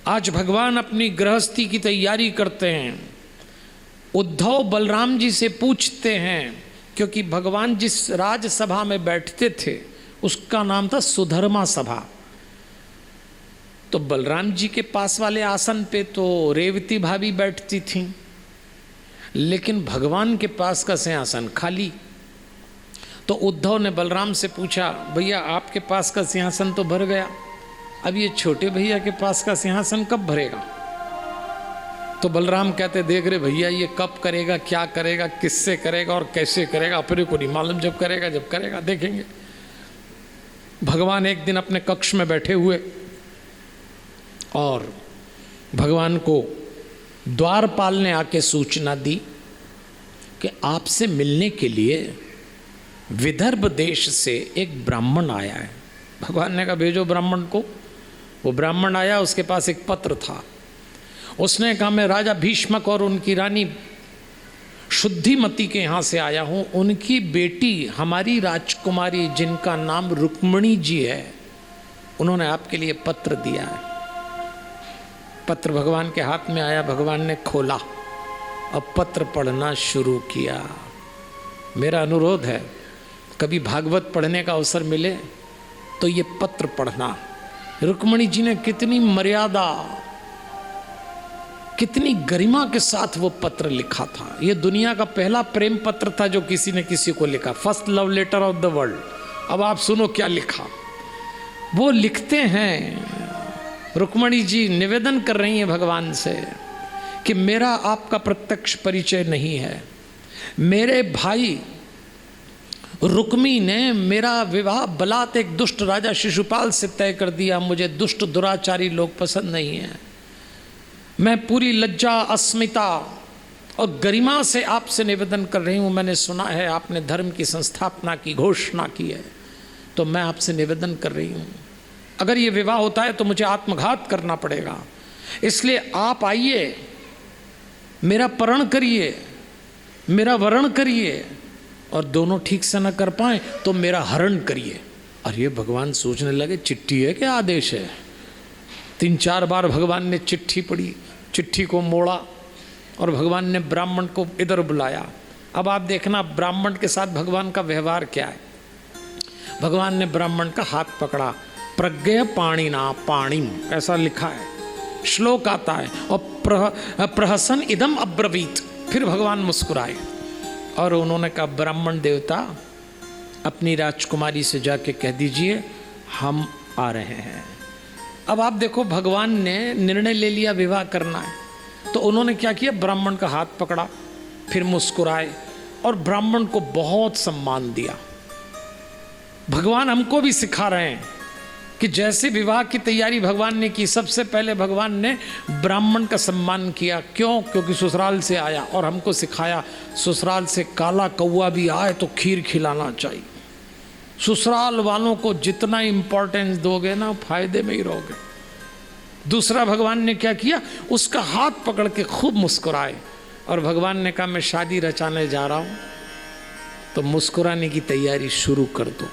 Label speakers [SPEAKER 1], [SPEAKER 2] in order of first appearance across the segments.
[SPEAKER 1] आज भगवान अपनी गृहस्थी की तैयारी करते हैं। उद्धव बलराम जी से पूछते हैं, क्योंकि भगवान जिस राजसभा में बैठते थे उसका नाम था सुधर्मा सभा। तो बलराम जी के पास वाले आसन पे तो रेवती भाभी बैठती थी, लेकिन भगवान के पास का सिंहासन खाली। तो उद्धव ने बलराम से पूछा, भैया आपके पास का सिंहासन तो भर गया, अब ये छोटे भैया के पास का सिंहासन कब भरेगा? तो बलराम कहते, देख रहे भैया ये कब करेगा, क्या करेगा, किससे करेगा और कैसे करेगा, अपने को नहीं मालूम, जब करेगा देखेंगे। भगवान एक दिन अपने कक्ष में बैठे हुए और भगवान को द्वारपाल ने आके सूचना दी कि आपसे मिलने के लिए विदर्भ देश से एक ब्राह्मण आया है। भगवान ने कहा भेजो ब्राह्मण को। वो ब्राह्मण आया, उसके पास एक पत्र था। उसने कहा मैं राजा भीष्मक और उनकी रानी शुद्धिमती के यहाँ से आया हूँ। उनकी बेटी हमारी राजकुमारी जिनका नाम रुक्मिणी जी है, उन्होंने आपके लिए पत्र दिया है। पत्र भगवान के हाथ में आया, भगवान ने खोला और पत्र पढ़ना शुरू किया। मेरा अनुरोध है, कभी भागवत पढ़ने का अवसर मिले तो ये पत्र पढ़ना। रुक्मिणी जी ने कितनी मर्यादा, कितनी गरिमा के साथ वो पत्र लिखा था। ये दुनिया का पहला प्रेम पत्र था जो किसी ने किसी को लिखा, first love letter of the world. अब आप सुनो क्या लिखा। वो लिखते हैं, रुक्मिणी जी निवेदन कर रही हैं भगवान से कि मेरा आपका प्रत्यक्ष परिचय नहीं है। मेरे भाई रुक्मी ने मेरा विवाह बलात् एक दुष्ट राजा शिशुपाल से तय कर दिया। मुझे दुष्ट दुराचारी लोग पसंद नहीं हैं। मैं पूरी लज्जा, अस्मिता और गरिमा से आपसे निवेदन कर रही हूँ। मैंने सुना है आपने धर्म की संस्थापना की घोषणा की है, तो मैं आपसे निवेदन कर रही हूँ, अगर ये विवाह होता है तो मुझे आत्मघात करना पड़ेगा। इसलिए आप आइए, मेरा परण करिए, मेरा वरण करिए, और दोनों ठीक से न कर पाए तो मेरा हरण करिए। और ये भगवान सोचने लगे चिट्ठी है क्या आदेश है? 3-4 बार भगवान ने चिट्ठी पढ़ी, चिट्ठी को मोड़ा और भगवान ने ब्राह्मण को इधर बुलाया। अब आप देखना ब्राह्मण के साथ भगवान का व्यवहार क्या है। भगवान ने ब्राह्मण का हाथ पकड़ा, प्रज्ञ पाणिना पाणिम ऐसा लिखा है, श्लोक आता है, और प्रहसन इदम अब्रवीत। फिर भगवान मुस्कुराए और उन्होंने कहा, ब्राह्मण देवता अपनी राजकुमारी से जाके कह दीजिए हम आ रहे हैं। अब आप देखो भगवान ने निर्णय ले लिया विवाह करना है, तो उन्होंने क्या किया, ब्राह्मण का हाथ पकड़ा, फिर मुस्कुराए और ब्राह्मण को बहुत सम्मान दिया। भगवान हमको भी सिखा रहे हैं कि जैसे विवाह की तैयारी भगवान ने की, सबसे पहले भगवान ने ब्राह्मण का सम्मान किया। क्यों? क्योंकि ससुराल से आया, और हमको सिखाया ससुराल से काला कौवा भी आए तो खीर खिलाना चाहिए। ससुराल वालों को जितना इम्पोर्टेंस दोगे ना, फायदे में ही रहोगे। दूसरा भगवान ने क्या किया, उसका हाथ पकड़ के खूब मुस्कुराए और भगवान ने कहा मैं शादी रचाने जा रहा हूँ, तो मुस्कुराने की तैयारी शुरू कर दो,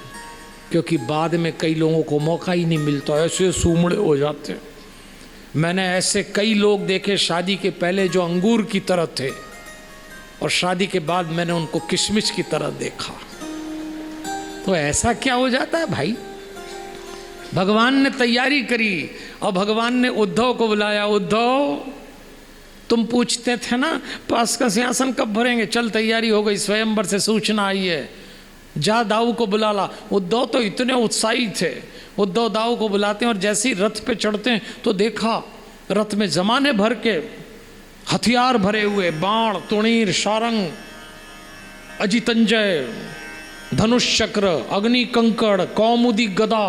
[SPEAKER 1] क्योंकि बाद में कई लोगों को मौका ही नहीं मिलता, ऐसे सूमड़े हो जाते। मैंने ऐसे कई लोग देखे शादी के पहले जो अंगूर की तरह थे, और शादी के बाद मैंने उनको किशमिश की तरह देखा। तो ऐसा क्या हो जाता है भाई? भगवान ने तैयारी करी और भगवान ने उद्धव को बुलाया। उद्धव, तुम पूछते थे ना पास का सिंहासन कब भरेंगे, चल तैयारी हो गई, स्वयंवर से सूचना आई है, जा दाऊ को बुला ला। उद्धव तो इतने उत्साही थे। उद्धव दाऊ को बुलाते हैं और जैसे ही रथ पे चढ़ते हैं तो देखा रथ में जमाने भर के हथियार भरे हुए, बाण, तुणीर, सारंग, अजितंजय, धनुष चक्र, अग्नि कंकड़, कौमुदी गदा।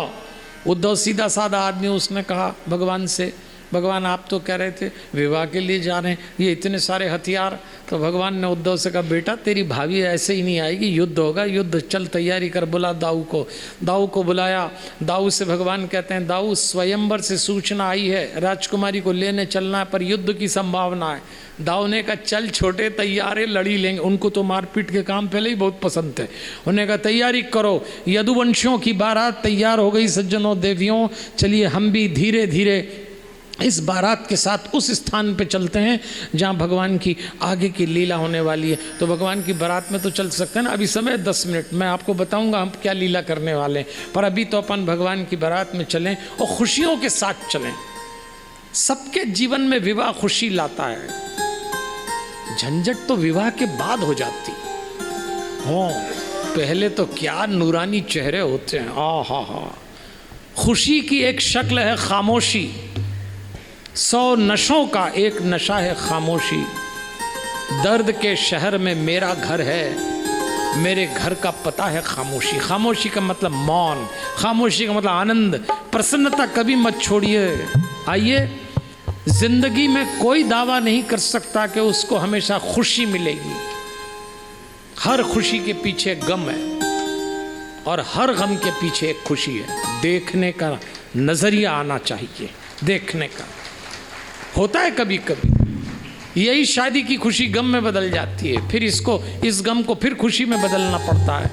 [SPEAKER 1] उद्धव सीधा साधा आदमी, उसने कहा भगवान से, भगवान आप तो कह रहे थे विवाह के लिए जा रहे हैं, ये इतने सारे हथियार। तो भगवान ने उद्धव से कहा बेटा तेरी भाभी ऐसे ही नहीं आएगी, युद्ध होगा, युद्ध, चल तैयारी कर, बुला दाऊ को। दाऊ को बुलाया। दाऊ से भगवान कहते हैं दाऊ स्वयंवर से सूचना आई है, राजकुमारी को लेने चलना है, पर युद्ध की संभावना है। दाऊ ने कहा चल छोटे, तैयार है, लड़ी लेंगे। उनको तो मारपीट के काम पहले ही बहुत पसंद थे। उन्होंने कहा तैयारी करो, यदुवंशियों की बारात तैयार हो गई। सज्जनों देवियों, चलिए हम भी धीरे धीरे इस बारात के साथ उस स्थान पे चलते हैं जहाँ भगवान की आगे की लीला होने वाली है। तो भगवान की बारात में तो चल सकते हैं ना। अभी समय 10 मिनट, मैं आपको बताऊंगा हम क्या लीला करने वाले हैं, पर अभी तो अपन भगवान की बारात में चलें और खुशियों के साथ चलें। सबके जीवन में विवाह खुशी लाता है। झंझट तो विवाह के बाद हो जाती हो, पहले तो क्या नूरानी चेहरे होते हैं। हा। खुशी की एक शक्ल है खामोशी, 100 नशों का एक नशा है खामोशी। दर्द के शहर में मेरा घर है, मेरे घर का पता है खामोशी। खामोशी का मतलब मौन, खामोशी का मतलब आनंद, प्रसन्नता कभी मत छोड़िए। आइए, जिंदगी में कोई दावा नहीं कर सकता कि उसको हमेशा खुशी मिलेगी। हर खुशी के पीछे गम है और हर गम के पीछे एक खुशी है। देखने का नजरिया आना चाहिए, देखने का होता है कभी कभी। यही शादी की खुशी गम में बदल जाती है, फिर इस गम को फिर खुशी में बदलना पड़ता है।